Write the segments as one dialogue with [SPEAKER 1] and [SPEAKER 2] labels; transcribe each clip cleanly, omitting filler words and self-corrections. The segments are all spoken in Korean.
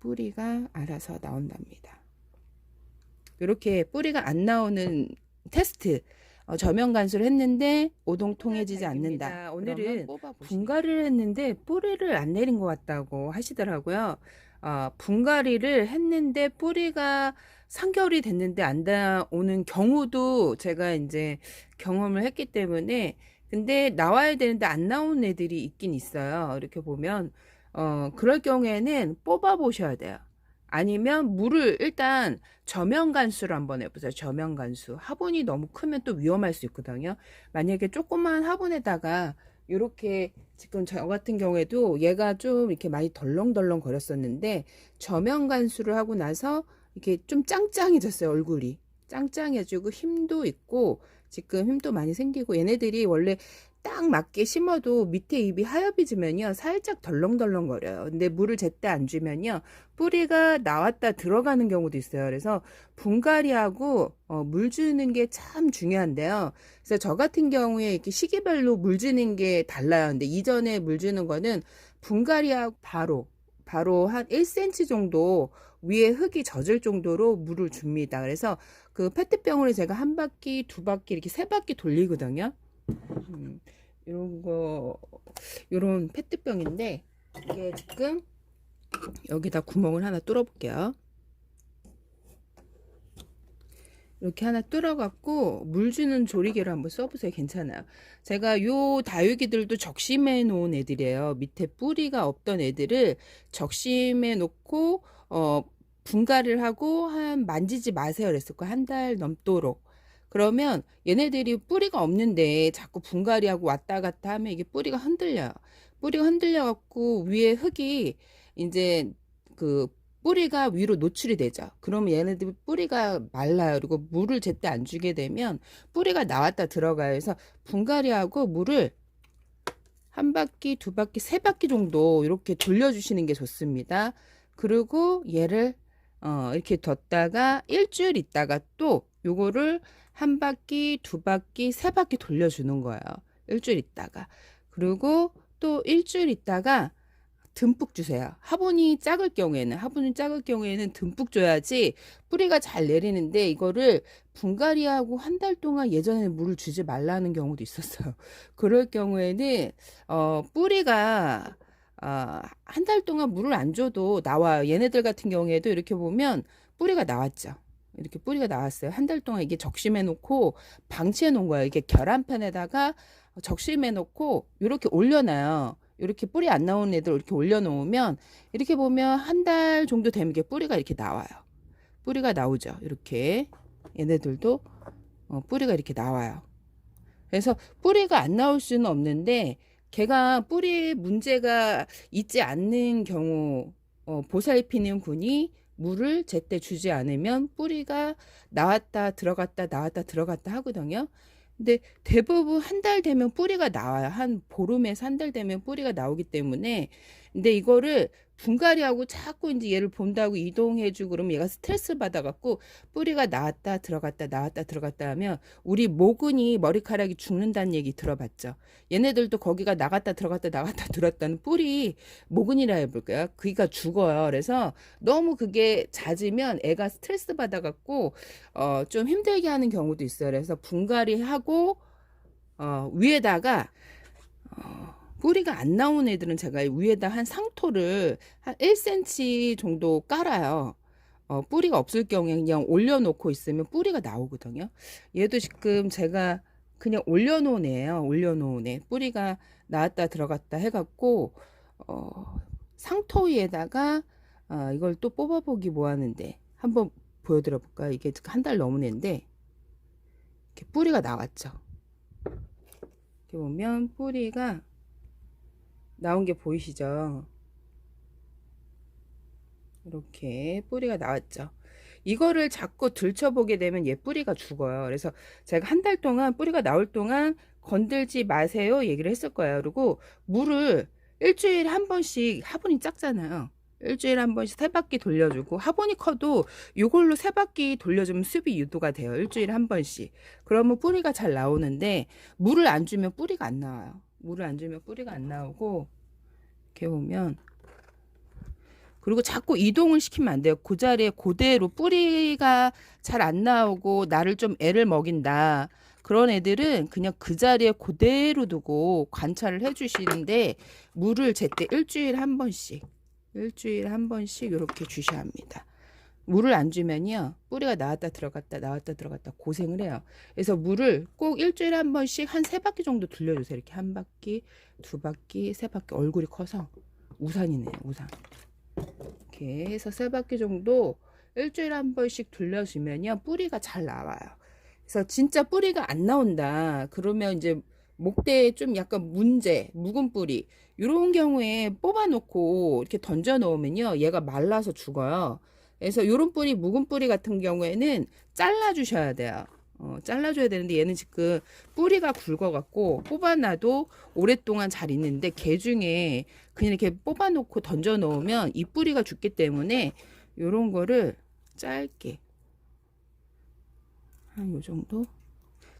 [SPEAKER 1] 뿌리가 알아서 나온답니다. 이렇게 뿌리가 안 나오는 테스트, 저면 간수를 했는데 오동통해지지 않는다. 오늘은 분갈이를 했는데 뿌리를 안 내린 것 같다고 하시더라고요. 분갈이를 했는데 뿌리가 3개월이 됐는데 안 나오는 경우도 제가 이제 경험을 했기 때문에, 근데 나와야 되는데 안 나오는 애들이 있긴 있어요. 이렇게 보면 그럴 경우에는 뽑아 보셔야 돼요. 아니면 물을 일단 저면 간수를 한번 해보세요. 저면 간수. 화분이 너무 크면 또 위험할 수 있거든요. 만약에 조그만 화분에다가 이렇게, 지금 저 같은 경우에도 얘가 좀 이렇게 많이 덜렁덜렁 거렸었는데 저면 간수를 하고 나서 이렇게 좀 짱짱해졌어요. 얼굴이 짱짱해지고 힘도 있고 지금 힘도 많이 생기고, 얘네들이 원래 딱 맞게 심어도 밑에 잎이 하얘지면요 살짝 덜렁덜렁 거려요. 근데 물을 제때 안 주면요 뿌리가 나왔다 들어가는 경우도 있어요. 그래서 분갈이하고 물 주는 게 참 중요한데요. 그래서 저 같은 경우에 이렇게 시기별로 물 주는 게 달라요. 근데 이전에 물 주는 거는 분갈이하고 바로 한 1cm 정도 위에 흙이 젖을 정도로 물을 줍니다. 그래서 그 페트병으로 제가 한 바퀴, 두 바퀴, 이렇게 세 바퀴 돌리거든요. 요런 페트병인데, 이게 지금 여기다 구멍을 하나 뚫어 볼게요. 이렇게 하나 뚫어 갖고 물 주는 조리개를 한번 써보세요. 괜찮아요. 제가 요 다육이들도 적심해 놓은 애들이에요. 밑에 뿌리가 없던 애들을 적심해 놓고 분갈이를 하고 한 만지지 마세요 그랬을 거예요. 한 달 넘도록. 그러면 얘네들이 뿌리가 없는데 자꾸 분갈이하고 왔다 갔다 하면 이게 뿌리가 흔들려요. 뿌리가 흔들려 갖고 위에 흙이 이제 그 뿌리가 위로 노출이 되죠. 그러면 얘네들 뿌리가 말라요. 그리고 물을 제때 안 주게 되면 뿌리가 나왔다 들어가요. 그래서 분갈이하고 물을 한 바퀴, 두 바퀴, 세 바퀴 정도 이렇게 돌려주시는 게 좋습니다. 그리고 얘를 이렇게 뒀다가 일주일 있다가 또 요거를 한 바퀴, 두 바퀴, 세 바퀴 돌려주는 거예요. 일주일 있다가. 그리고 또 일주일 있다가 듬뿍 주세요. 화분이 작을 경우에는 듬뿍 줘야지 뿌리가 잘 내리는데, 이거를 분갈이하고 한 달 동안 예전에는 물을 주지 말라는 경우도 있었어요. 그럴 경우에는 뿌리가 한 달 동안 물을 안 줘도 나와요. 얘네들 같은 경우에도 이렇게 보면 뿌리가 나왔죠. 이렇게 뿌리가 나왔어요. 한 달 동안 이게 적심해 놓고 방치해 놓은 거예요. 이게 결함판에다가 적심해 놓고 이렇게 올려놔요. 이렇게 뿌리 안 나오는 애들 이렇게 올려놓으면, 이렇게 보면 한 달 정도 되면 이게 뿌리가 이렇게 나와요. 뿌리가 나오죠. 이렇게 얘네들도 뿌리가 이렇게 나와요. 그래서 뿌리가 안 나올 수는 없는데, 걔가 뿌리에 문제가 있지 않는 경우, 보살피는 분이 물을 제때 주지 않으면 뿌리가 나왔다 들어갔다 나왔다 들어갔다 하거든요. 근데 대부분 한 달 되면 뿌리가 나와요. 한 보름에서 한 달 되면 뿌리가 나오기 때문에. 근데 이거를 분갈이하고 자꾸 이제 얘를 본다고 이동해주고 그러면 얘가 스트레스 받아갖고 뿌리가 나왔다 들어갔다 나왔다 들어갔다 하면 우리 모근이 머리카락이 죽는다는 얘기 들어봤죠. 얘네들도 거기가 나갔다 들어갔다 나갔다 들었다는 뿌리 모근이라 해볼까요? 그기가 죽어요. 그래서 너무 그게 잦으면 애가 스트레스 받아갖고 좀 힘들게 하는 경우도 있어요. 그래서 분갈이하고 위에다가 뿌리가 안 나온 애들은 제가 위에다 한 상토를 한 1cm 정도 깔아요. 뿌리가 없을 경우에 그냥 올려놓고 있으면 뿌리가 나오거든요. 얘도 지금 제가 그냥 올려놓은 애예요. 올려놓은 애. 뿌리가 나왔다 들어갔다 해갖고 상토 위에다가 이걸 또 뽑아보기 뭐하는데 한번 보여드려 볼까요? 이게 한 달 넘은 애인데 이렇게 뿌리가 나왔죠. 이렇게 보면 뿌리가 나온 게 보이시죠? 이렇게 뿌리가 나왔죠. 이거를 자꾸 들춰보게 되면 얘 뿌리가 죽어요. 그래서 제가 한 달 동안 뿌리가 나올 동안 건들지 마세요 얘기를 했을 거예요. 그리고 물을 일주일에 한 번씩, 화분이 작잖아요. 일주일에 한 번씩 세 바퀴 돌려주고, 화분이 커도 이걸로 세 바퀴 돌려주면 수비 유도가 돼요. 일주일에 한 번씩. 그러면 뿌리가 잘 나오는데, 물을 안 주면 뿌리가 안 나와요. 물을 안 주면 뿌리가 안 나오고, 이렇게 보면 그리고 자꾸 이동을 시키면 안 돼요. 그 자리에 그대로 뿌리가 잘 안 나오고 나를 좀 애를 먹인다. 그런 애들은 그냥 그 자리에 그대로 두고 관찰을 해 주시는데 물을 제때 일주일에 한 번씩 이렇게 주셔야 합니다. 물을 안 주면요 뿌리가 나왔다 들어갔다 고생을 해요. 그래서 물을 꼭 일주일에 한 번씩 한 3바퀴 정도 돌려주세요. 이렇게 한 바퀴, 2바퀴, 3바퀴. 얼굴이 커서 우산이네요, 우산. 이렇게 해서 3바퀴 정도 일주일에 한 번씩 돌려주면요 뿌리가 잘 나와요. 그래서 진짜 뿌리가 안 나온다 그러면 이제 목대에 좀 약간 묵은 뿌리 이런 경우에 뽑아 놓고 이렇게 던져 놓으면요 얘가 말라서 죽어요. 그래서 이런 뿌리, 묵은 뿌리 같은 경우에는 잘라 주셔야 돼요. 잘라줘야 되는데 얘는 지금 뿌리가 굵어갖고 뽑아놔도 오랫동안 잘 있는데 개 중에 그냥 이렇게 뽑아놓고 던져 놓으면 이 뿌리가 죽기 때문에 요런 거를 짧게 한 요 정도.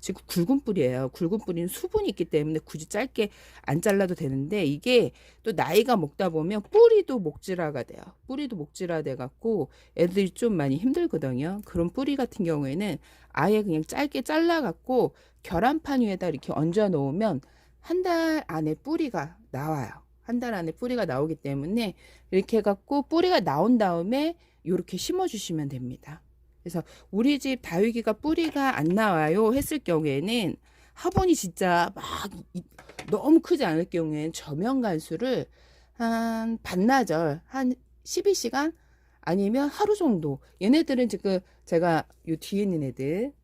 [SPEAKER 1] 지금 굵은 뿌리예요. 굵은 뿌리는 수분이 있기 때문에 굳이 짧게 안 잘라도 되는데 이게 또 나이가 먹다 보면 뿌리도 목질화가 돼요. 뿌리도 목질화 돼 갖고 애들이 좀 많이 힘들거든요. 그런 뿌리 같은 경우에는 아예 그냥 짧게 잘라 갖고 계란판 위에다 이렇게 얹어 놓으면 한 달 안에 뿌리가 나와요. 한 달 안에 뿌리가 나오기 때문에 이렇게 해 갖고 뿌리가 나온 다음에 이렇게 심어 주시면 됩니다. 그래서 우리 집 다육이가 뿌리가 안 나와요 했을 경우에는 화분이 진짜 막 너무 크지 않을 경우에는 저면 간수를 한 반나절 한 12시간 아니면 하루 정도. 얘네들은 지금 제가 요 뒤에 있는 애들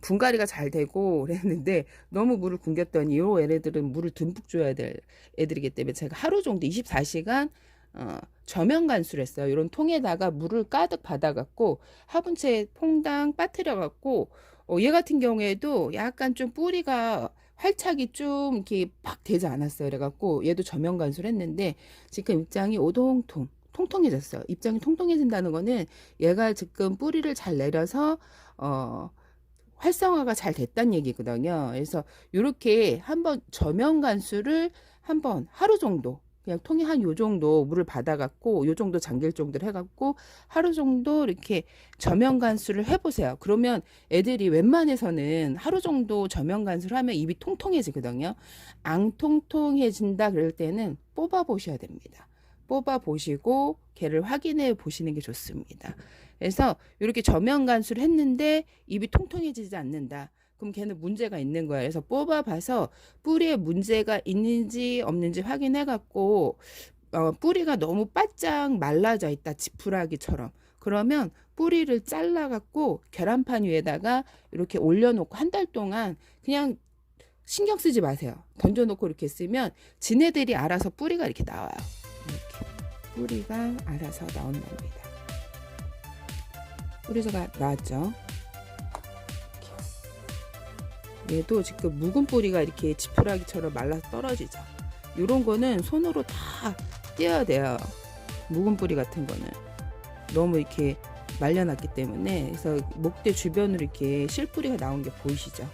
[SPEAKER 1] 분갈이가 잘 되고 그랬는데 너무 물을 굶겼더니 요 애들은 물을 듬뿍 줘야 될 애들이기 때문에 제가 하루 정도 24시간 저면 간수를 했어요. 이런 통에다가 물을 가득 받아갖고 화분채에 퐁당 빠뜨려갖고 얘 같은 경우에도 약간 좀 뿌리가 활착이 좀 이렇게 막 되지 않았어요. 그래갖고 얘도 저면 간수를 했는데 지금 입장이 오동통 통통해졌어요. 입장이 통통해진다는 거는 얘가 지금 뿌리를 잘 내려서 활성화가 잘 됐다는 얘기거든요. 그래서 이렇게 한번 저면 간수를 한번 하루 정도 그냥 통에 한 요 정도 물을 받아갖고 요 정도 잠길 정도를 해갖고 하루 정도 이렇게 저면 간수를 해보세요. 그러면 애들이 웬만해서는 하루 정도 저면 간수를 하면 입이 통통해지거든요. 안 통통해진다 그럴 때는 뽑아 보셔야 됩니다. 뽑아 보시고 걔를 확인해 보시는 게 좋습니다. 그래서 이렇게 저면 간수를 했는데 입이 통통해지지 않는다. 그럼 걔는 문제가 있는 거야. 그래서 뽑아봐서 뿌리에 문제가 있는지 없는지 확인해갖고 뿌리가 너무 바짝 말라져 있다. 지푸라기처럼. 그러면 뿌리를 잘라갖고 계란판 위에다가 이렇게 올려놓고 한 달 동안 그냥 신경 쓰지 마세요. 던져놓고 이렇게 쓰면 지네들이 알아서 뿌리가 이렇게 나와요. 이렇게 뿌리가 알아서 나온답니다. 뿌리가 나왔죠. 얘도 지금 묵은 뿌리가 이렇게 지푸라기처럼 말라서 떨어지죠. 이런 거는 손으로 다 떼어야 돼요. 묵은 뿌리 같은 거는 너무 이렇게 말려놨기 때문에. 그래서 목대 주변으로 이렇게 실뿌리가 나온 게 보이시죠?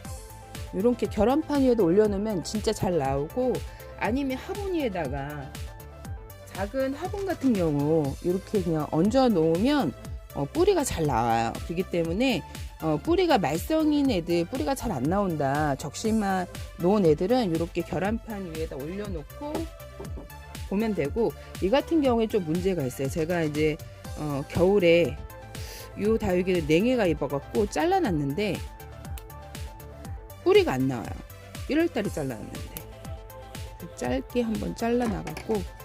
[SPEAKER 1] 이렇게 계란판 위에도 올려놓으면 진짜 잘 나오고, 아니면 화분 위에다가 작은 화분 같은 경우 이렇게 그냥 얹어 놓으면 뿌리가 잘 나와요. 그렇기 때문에 뿌리가 말썽인 애들, 뿌리가 잘 안 나온다, 적심만 놓은 애들은 이렇게 계란판 위에다 올려놓고 보면 되고, 이 같은 경우에 좀 문제가 있어요. 제가 이제 겨울에 요 다육이를 냉해가 입어갖고 잘라놨는데 뿌리가 안 나와요. 1월달에 잘라놨는데 짧게 한번 잘라놔갖고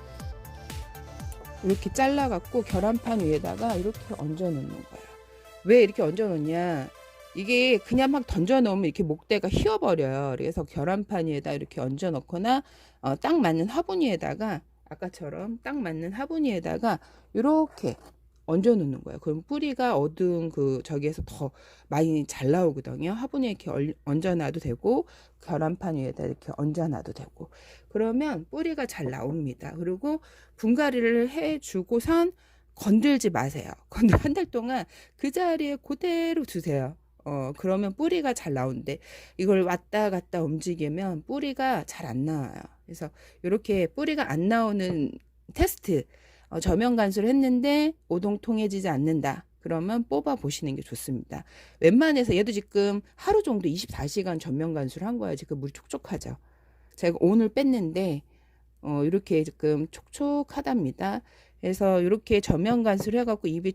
[SPEAKER 1] 이렇게 잘라갖고 계란판 위에다가 이렇게 얹어 놓는 거예요. 왜 이렇게 얹어 놓냐, 이게 그냥 막 던져 놓으면 이렇게 목대가 휘어버려요. 그래서 계란판 위에다 이렇게 얹어 놓거나 딱 맞는 화분 위에다가, 아까처럼 딱 맞는 화분 위에다가 이렇게 얹어 놓는 거예요. 그럼 뿌리가 어두운 저기에서 더 많이 잘 나오거든요. 화분에 이렇게 얹어 놔도 되고 계란판 위에다 이렇게 얹어 놔도 되고, 그러면 뿌리가 잘 나옵니다. 그리고 분갈이를 해주고선 건들지 마세요. 한 달 동안 그 자리에 그대로 두세요. 그러면 뿌리가 잘 나오는데 이걸 왔다 갔다 움직이면 뿌리가 잘 안 나와요. 그래서 이렇게 뿌리가 안 나오는 테스트 저면 간수를 했는데 오동통해지지 않는다. 그러면 뽑아 보시는 게 좋습니다. 웬만해서 얘도 지금 하루 정도 24시간 전면 간수를 한 거야. 지금 물 촉촉하죠. 제가 오늘 뺐는데 이렇게 지금 촉촉하답니다. 그래서 이렇게 전면 간수를 해갖고 입이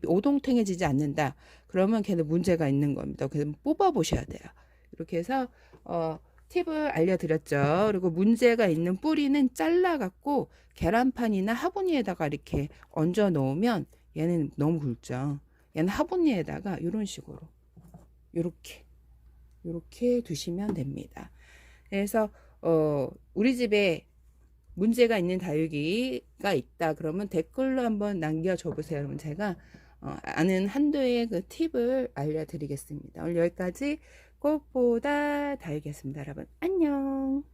[SPEAKER 1] 오동통해지지 않는다. 그러면 걔는 문제가 있는 겁니다. 그래서 뽑아 보셔야 돼요. 이렇게 해서 팁을 알려드렸죠. 그리고 문제가 있는 뿌리는 잘라갖고 계란판이나 화분위에다가 이렇게 얹어 놓으면 얘는 너무 굵죠. 얘는 화분위에다가 이런 식으로 이렇게 두시면 됩니다. 그래서 우리 집에 문제가 있는 다육이가 있다 그러면 댓글로 한번 남겨줘 보세요. 그러면 제가 아는 한도의 그 팁을 알려드리겠습니다. 오늘 여기까지 꽃보다 다육이었습니다. 여러분 안녕.